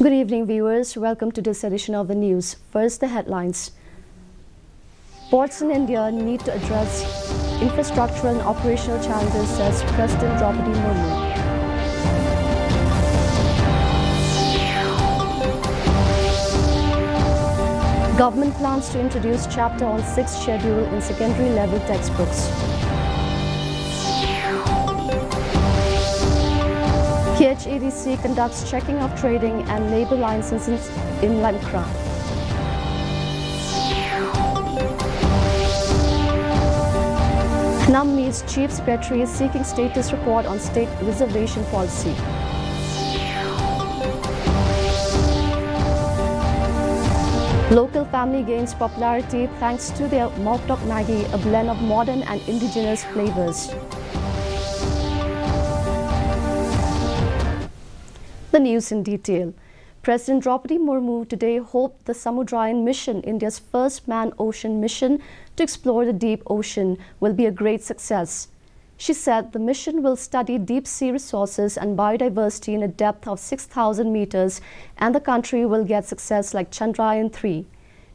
Good evening, viewers. Welcome to this edition of the news. First, the headlines. Ports in India need to address infrastructural and operational challenges, says President Draupadi Murmu. Government plans to introduce chapter on 6th schedule in secondary level textbooks. KHADC conducts checking of trading and labour licenses in Lamkra. KNUM meets Chief Secretary seeking status report on state reservation policy. Local family gains popularity thanks to their Mdog Maggie, a blend of modern and indigenous flavours. The news in detail. President Draupadi Murmu today hoped the Samudrayan mission, India's first manned ocean mission to explore the deep ocean, will be a great success. She said the mission will study deep sea resources and biodiversity in a depth of 6,000 meters, and the country will get success like Chandrayaan-3.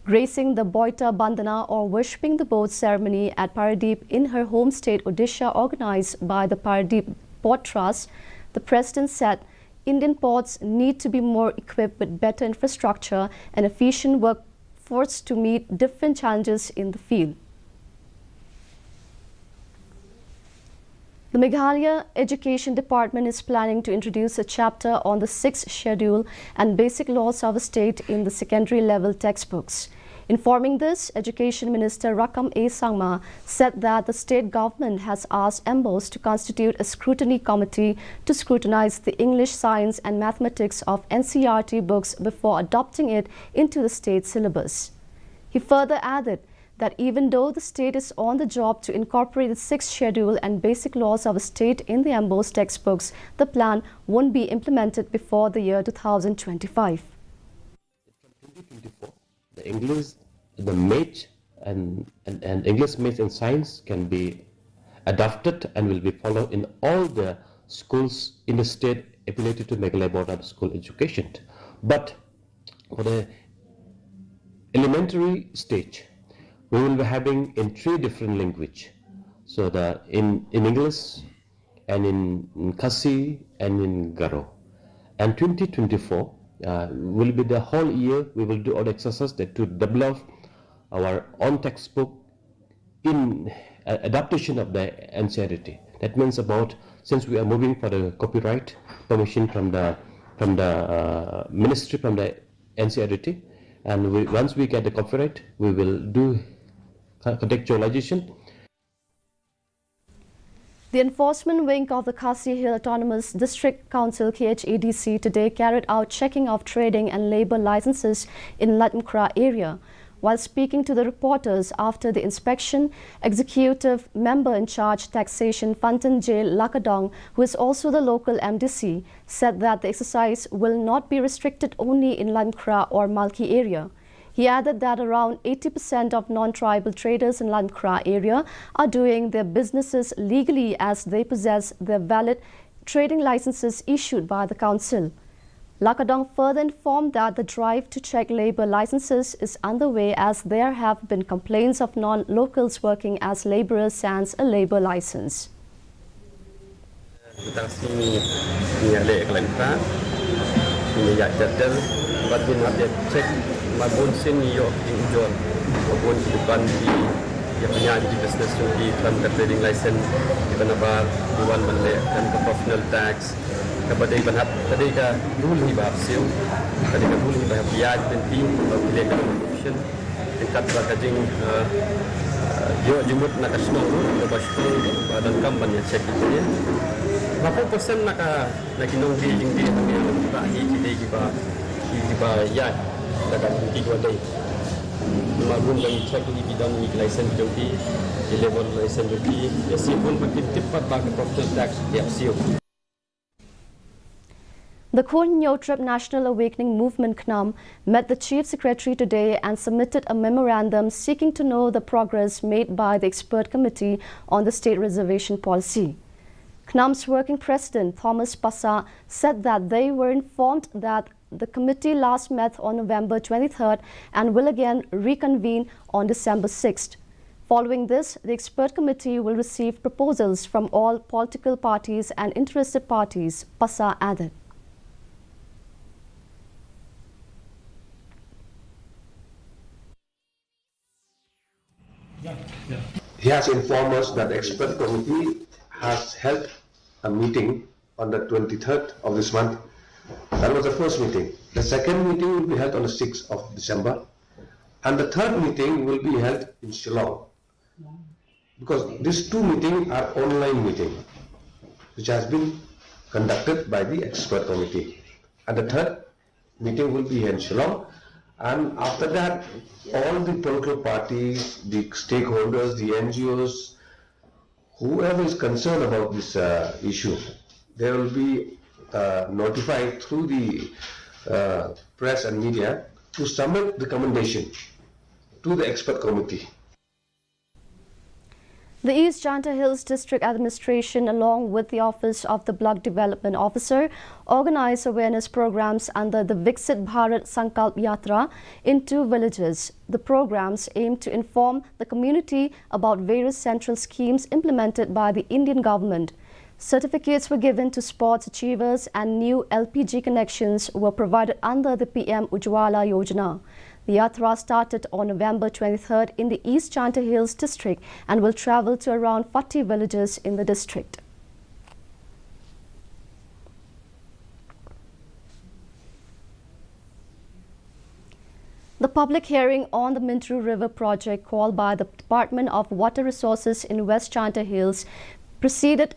Gracing the Boita Bandhana, or worshipping the boat ceremony at Paradeep in her home state Odisha, organized by the Paradeep Port Trust, the President said Indian ports need to be more equipped with better infrastructure and efficient workforce to meet different challenges in the field. The Meghalaya Education Department is planning to introduce a chapter on the 6th schedule and basic laws of a state in the secondary level textbooks. Informing this, Education Minister Rakam A. Sangma said that the state government has asked MBOs to constitute a scrutiny committee to scrutinize the English, science and mathematics of NCERT books before adopting it into the state syllabus. He further added that even though the state is on the job to incorporate the 6th schedule and basic laws of a state in the MBOs textbooks, the plan won't be implemented before the year 2025. The English, the math and English, math and science can be adopted and will be followed in all the schools in the state affiliated to Meghalaya Board of School Education. But for the elementary stage, we will be having in 3 different languages. So in English and in Khasi and in Garo. And 2024 will be the whole year we will do all the exercises to develop our own textbook in adaptation of the NCERT. That means since we are moving for the copyright permission from the ministry, from the NCERT, and once we get the copyright, we will do contextualization. The enforcement wing of the Khasi Hill Autonomous District Council KHADC today carried out checking of trading and labour licenses in Latmkra area. While speaking to the reporters after the inspection, Executive Member in Charge Taxation Fantan J. Lakadong, who is also the local MDC, said that the exercise will not be restricted only in Latmkra or Malki area. He added that around 80% of non-tribal traders in Lamkra area are doing their businesses legally as they possess their valid trading licenses issued by the council. Lakadong further informed that the drive to check labour licenses is underway as there have been complaints of non-locals working as labourers sans a labour license. Mabun sini yo injon mabun bukan dia punya di business di dalam trading license di benar diwan mele dan ke professional tax kepada banhat tadi ka dulu ni bahas sil tadi ka dulu ni bahas biaya penting bila ka option dekat bakajing yo jumut nak national rule ke basku dan company check dia berapa persen nak kinong di jing dia tak hi kita ya dalam bukti 2 day. Magun dan cek di bidang license joki, di level license joki, ya sipun makin cepat bagi professional tax tiap siu. The Khon Nyotrip National Awakening Movement KNUM met the Chief Secretary today and submitted a memorandum seeking to know the progress made by the expert committee on the state reservation policy. KNUM's working president, Thomas Passa, said that they were informed that The committee last met on November 23rd and will again reconvene on December 6th. Following this, the expert committee will receive proposals from all political parties and interested parties, PASA added. He has informed us that the expert committee has held a meeting on the 23rd of this month. That was the first meeting. The second meeting will be held on the 6th of December. And the third meeting will be held in Shillong. Because these two meetings are online meetings, which has been conducted by the expert committee. And the third meeting will be in Shillong. And after that, all the political parties, the stakeholders, the NGOs, whoever is concerned about this issue, they will be notified through the press and media to submit recommendation to the expert committee. The East Janta Hills District Administration, along with the Office of the Block Development Officer, organized awareness programs under the Viksit Bharat Sankalp Yatra in 2 villages. The programs aim to inform the community about various central schemes implemented by the Indian government. Certificates were given to sports achievers and new LPG connections were provided under the PM Ujjwala Yojana. The Yatra started on November 23rd in the East Janta Hills district and will travel to around 40 villages in the district. The public hearing on the Minu River project called by the Department of Water Resources in West Janta Hills proceeded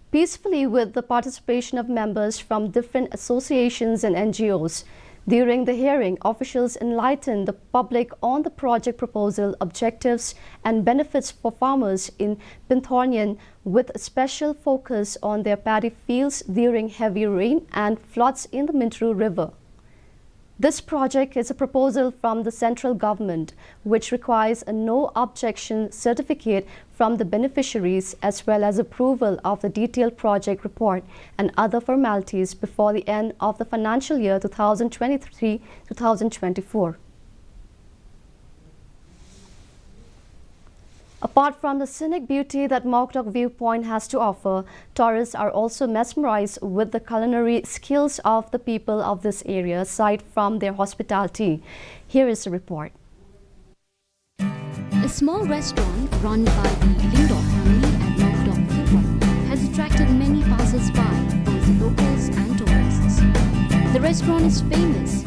peacefully with the participation of members from different associations and NGOs. During the hearing, officials enlightened the public on the project proposal, objectives and benefits for farmers in Pinthornian, with a special focus on their paddy fields during heavy rain and floods in the Minu River. This project is a proposal from the central government, which requires a no objection certificate from the beneficiaries as well as approval of the detailed project report and other formalities before the end of the financial year 2023-2024. Apart from the scenic beauty that Mdog viewpoint has to offer, tourists are also mesmerized with the culinary skills of the people of this area aside from their hospitality. Here is the report. A small restaurant run by the Mdog family at Mdog viewpoint has attracted many passers-by, both locals and tourists. The restaurant is famous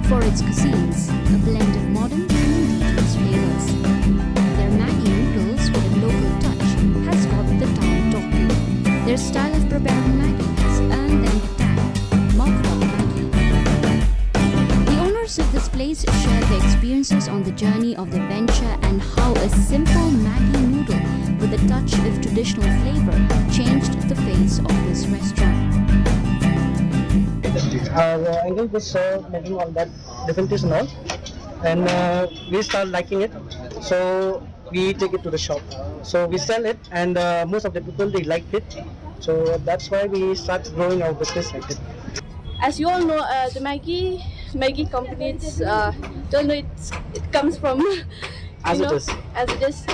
for its cuisines, a blend of modern and indigenous flavors. Their Maggie noodles with a local touch has got the town talking. Their style of preparing Maggie has earned them the tag Mdog Maggie. The owners of this place share their experiences on the journey of their venture and how a simple Maggie noodle with a touch of traditional flavor changed the face of this restaurant. Uncle was making all that different taste and all, and we start liking it, so we take it to the shop, so we sell it, and most of the people, they like it, so that's why we start growing our business like it. As you all know, the Maggie company, it's don't know it comes from As it is,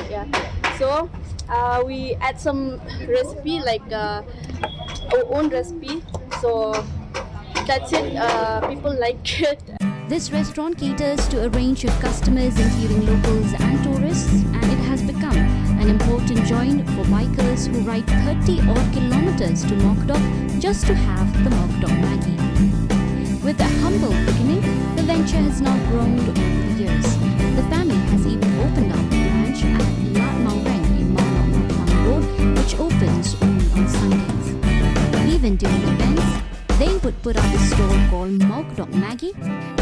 yeah. So we add some recipe like our own recipe, so that's it. People like it. This restaurant caters to a range of customers including locals and tourists, and it has become an important joint for bikers who ride 30 odd kilometers to Mdog just to have the Mdog Maggie. With a humble beginning, the venture has now grown over the years. The family has even opened up a branch at Lat Maureng in Mdog Road, which opens only on Sundays. Even during events, they would put up a store called Mdog Maggie,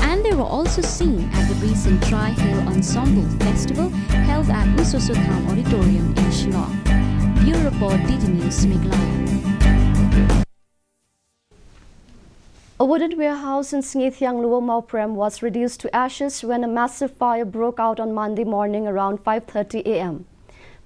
and they were also seen at the recent Tri-Hill Ensemble Festival held at Usosotham Auditorium in Shillong. Bureau Report DD News, Meghalaya. A wooden warehouse in Sngethiang Luo Mauprem was reduced to ashes when a massive fire broke out on Monday morning around 5:30 a.m.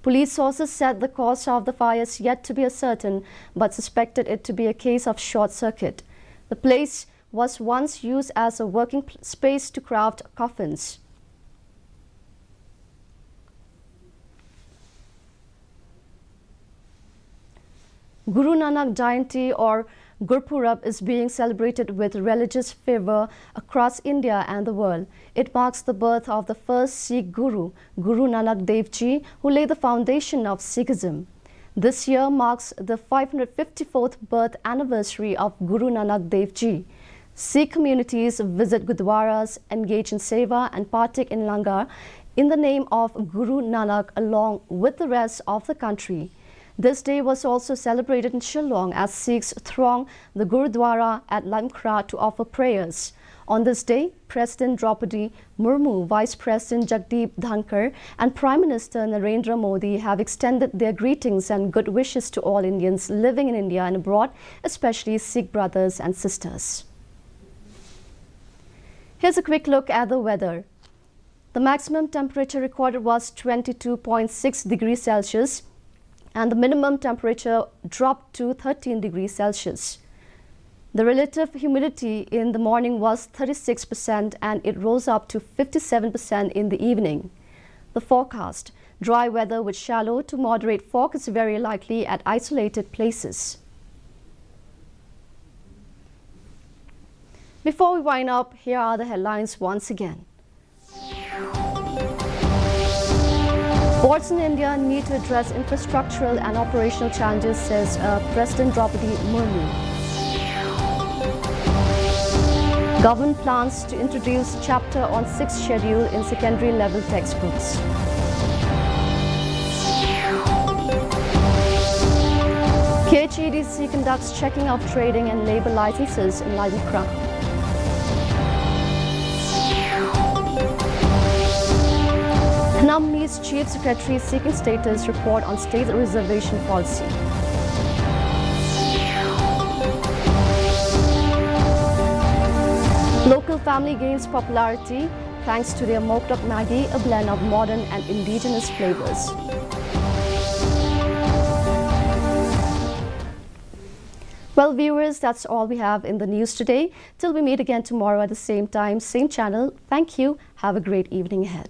Police sources said the cause of the fire is yet to be ascertained, but suspected it to be a case of short circuit. The place was once used as a working space to craft coffins. Guru Nanak Jayanti or Gurpurab is being celebrated with religious fervor across India and the world. It marks the birth of the first Sikh Guru, Guru Nanak Dev Ji, who laid the foundation of Sikhism. This year marks the 554th birth anniversary of Guru Nanak Dev Ji. Sikh communities visit Gurdwaras, engage in seva and partake in langar in the name of Guru Nanak along with the rest of the country. This day was also celebrated in Shillong as Sikhs throng the Gurudwara at Lamkra to offer prayers. On this day, President Draupadi Murmu, Vice President Jagdeep Dhankar and Prime Minister Narendra Modi have extended their greetings and good wishes to all Indians living in India and abroad, especially Sikh brothers and sisters. Here's a quick look at the weather. The maximum temperature recorded was 22.6 degrees Celsius and the minimum temperature dropped to 13 degrees Celsius. The relative humidity in the morning was 36% and it rose up to 57% in the evening. The forecast: dry weather with shallow to moderate fog is very likely at isolated places. Before we wind up, here are the headlines once again. Boards in India need to address infrastructural and operational challenges, says President Draupadi Murmu. Government plans to introduce chapter on 6th schedule in secondary level textbooks. KHEDC conducts checking of trading and labor licenses in Lamkra. NAM meets Chief Secretary seeking status report on state reservation policy. Local family gains popularity thanks to their Mdog Maggie, a blend of modern and indigenous flavors. Well, viewers, that's all we have in the news today. Till we meet again tomorrow at the same time, same channel. Thank you. Have a great evening ahead.